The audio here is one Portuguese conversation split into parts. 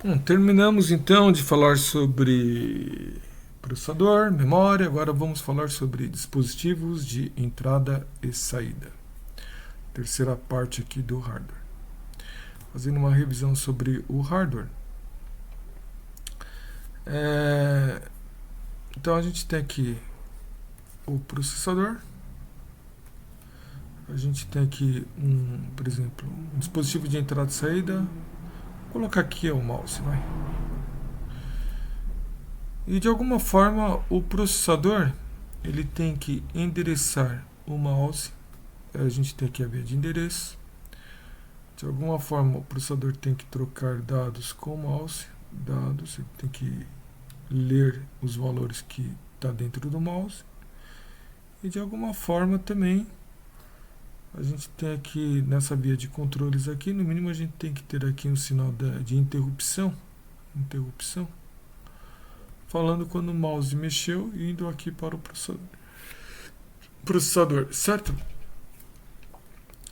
Bom, terminamos então de falar sobre processador, memória, agora vamos falar sobre dispositivos de entrada e saída. Terceira parte aqui do hardware. Fazendo uma revisão sobre o hardware. Então a gente tem aqui o processador, a gente tem aqui por exemplo, um dispositivo de entrada e saída. Vou colocar aqui o mouse, vai. E de alguma forma o processador ele tem que endereçar o mouse. A gente tem aqui a via de endereço. De alguma forma o processador tem que trocar dados com o mouse. Dados, ele tem que ler os valores que está dentro do mouse. E de alguma forma também a gente tem aqui nessa via de controles aqui, no mínimo a gente tem que ter aqui um sinal de interrupção. Falando quando o mouse mexeu e indo aqui para o processador, certo?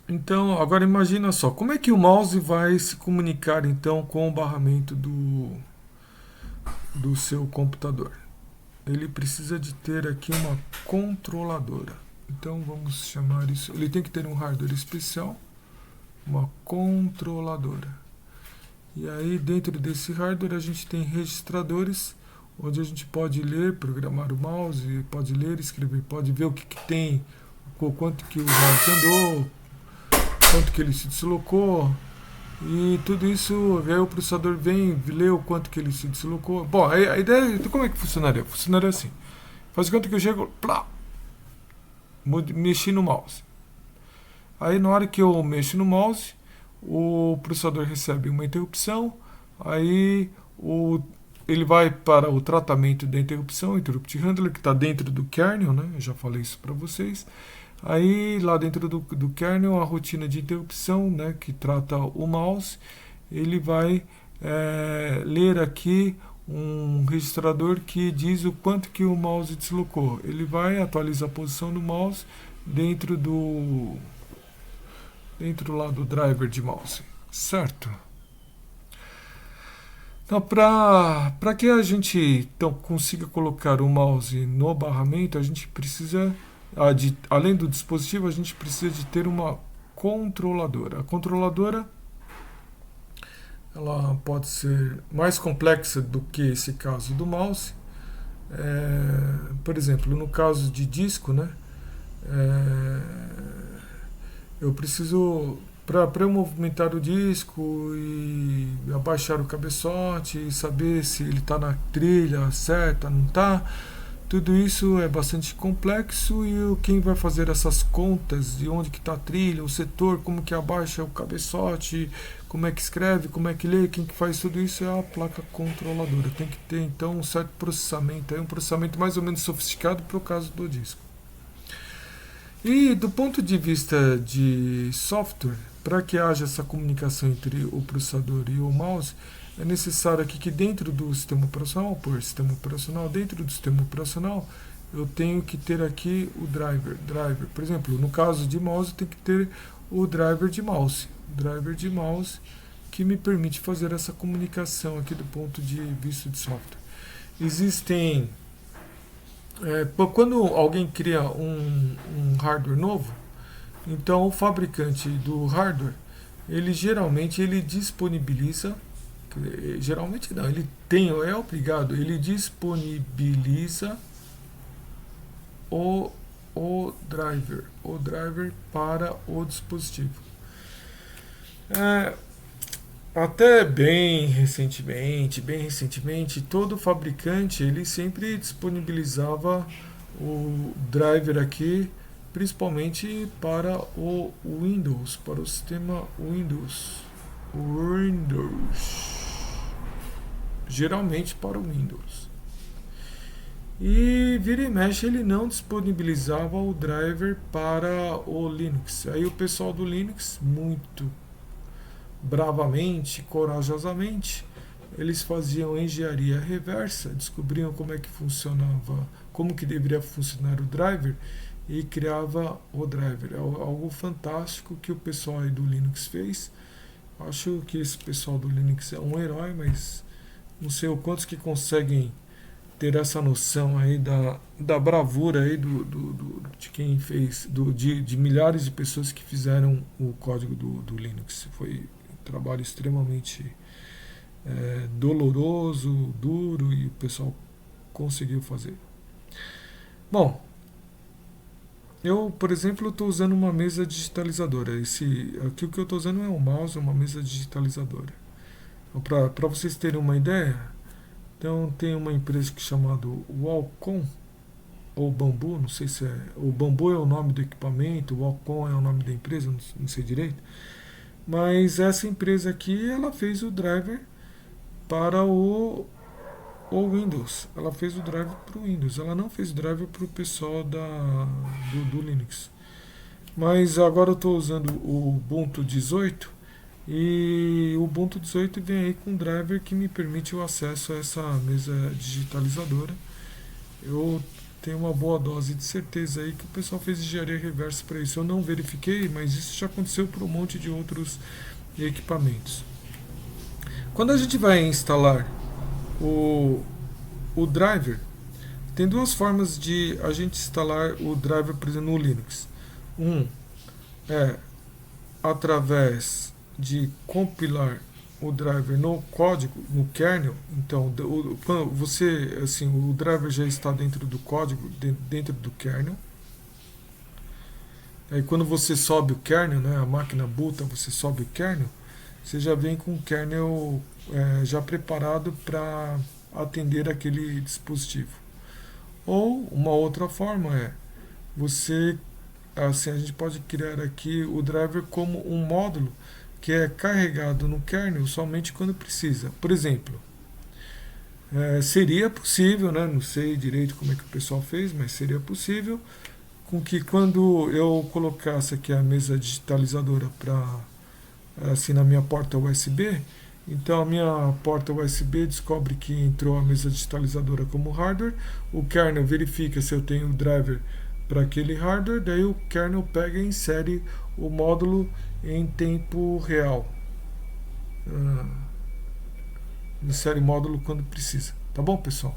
Então, agora imagina só, como é que o mouse vai se comunicar então com o barramento do seu computador? Ele precisa de ter aqui uma controladora. Então vamos chamar isso, ele tem que ter um hardware especial, uma controladora. E aí dentro desse hardware a gente tem registradores, onde a gente pode ler, programar o mouse, pode ler, escrever, pode ver o que tem, o quanto que o mouse andou, quanto que ele se deslocou, e tudo isso, aí o processador vem, lê o quanto que ele se deslocou. Bom, a ideia, como é que funcionaria? Funcionaria assim, faz conta que eu chego, plá, mexi no mouse. Aí na hora que eu mexo no mouse, o processador recebe uma interrupção, aí ele vai para o tratamento da interrupção, interrupt handler, que está dentro do kernel, né? Eu já falei isso para vocês. Aí lá dentro do kernel, a rotina de interrupção, né, que trata o mouse, ele vai ler aqui um registrador que diz o quanto que o mouse deslocou. Ele vai atualizar a posição do mouse dentro lá do driver de mouse, certo? Então, para que a gente então, consiga colocar o mouse no barramento, a gente precisa, além do dispositivo, a gente precisa de ter uma controladora. A controladora ela pode ser mais complexa do que esse caso do mouse. Por exemplo, no caso de disco, né? Eu preciso, para eu movimentar o disco e abaixar o cabeçote e saber se ele está na trilha certa, não está, tudo isso é bastante complexo e quem vai fazer essas contas de onde que está a trilha, o setor, como que abaixa o cabeçote, como é que escreve, como é que lê, quem que faz tudo isso é a placa controladora. Tem que ter então um certo processamento, um processamento mais ou menos sofisticado para o caso do disco. E do ponto de vista de software, para que haja essa comunicação entre o processador e o mouse, é necessário aqui que dentro do sistema operacional, dentro do sistema operacional, eu tenho que ter aqui o driver. Por exemplo, no caso de mouse, eu tenho que ter o driver de mouse. Que me permite fazer essa comunicação aqui do ponto de vista de software. Existem quando alguém cria um hardware novo, então o fabricante do hardware, ele geralmente ele disponibiliza, geralmente não, é obrigado, ele disponibiliza o driver para o dispositivo. Até bem recentemente, todo fabricante ele sempre disponibilizava o driver aqui, principalmente para o Windows, para o sistema Windows. Geralmente para o Windows. E vira e mexe ele não disponibilizava o driver para o Linux. Aí o pessoal do Linux, muito bravamente, corajosamente, eles faziam engenharia reversa, descobriam como é que funcionava, como que deveria funcionar o driver e criava o driver. É algo fantástico que o pessoal aí do Linux fez Acho que esse pessoal do Linux é um herói, mas não sei o quantos que conseguem ter essa noção aí da bravura aí de quem fez, de milhares de pessoas que fizeram o código do Linux. Foi um trabalho extremamente doloroso, duro, e o pessoal conseguiu fazer. Bom, eu, por exemplo, estou usando uma mesa digitalizadora. Aqui o que eu estou usando é um mouse, uma mesa digitalizadora. Então, para vocês terem uma ideia, então tem uma empresa que é chamada Wacom, ou Bambu, não sei se é. O Bambu é o nome do equipamento, o Wacom é o nome da empresa, não sei direito. Mas essa empresa aqui, ela fez o driver para o Windows. Ela fez o driver para o Windows. Ela não fez o driver para o pessoal do Linux. Mas agora eu estou usando o Ubuntu 18 e o Ubuntu 18 vem aí com um driver que me permite o acesso a essa mesa digitalizadora. Eu tenho uma boa dose de certeza aí que o pessoal fez engenharia reversa para isso. Eu não verifiquei, mas isso já aconteceu para um monte de outros equipamentos. Quando a gente vai instalar o driver, tem duas formas de a gente instalar o driver, por exemplo, no Linux. Um é através de compilar o driver no código, no kernel. Então, quando você, assim, o driver já está dentro do código, dentro do kernel. Aí quando você sobe o kernel, né, a máquina boota, você sobe o kernel, você já vem com o kernel já preparado para atender aquele dispositivo. Ou uma outra forma é você, assim, a gente pode criar aqui o driver como um módulo que é carregado no kernel somente quando precisa. Por exemplo, seria possível, né, não sei direito como é que o pessoal fez, mas seria possível com que quando eu colocasse aqui a mesa digitalizadora para assim na minha porta USB, então a minha porta USB descobre que entrou a mesa digitalizadora como hardware, o kernel verifica se eu tenho o driver para aquele hardware, daí o kernel pega e insere o módulo em tempo real. Insere módulo quando precisa. Tá bom, pessoal?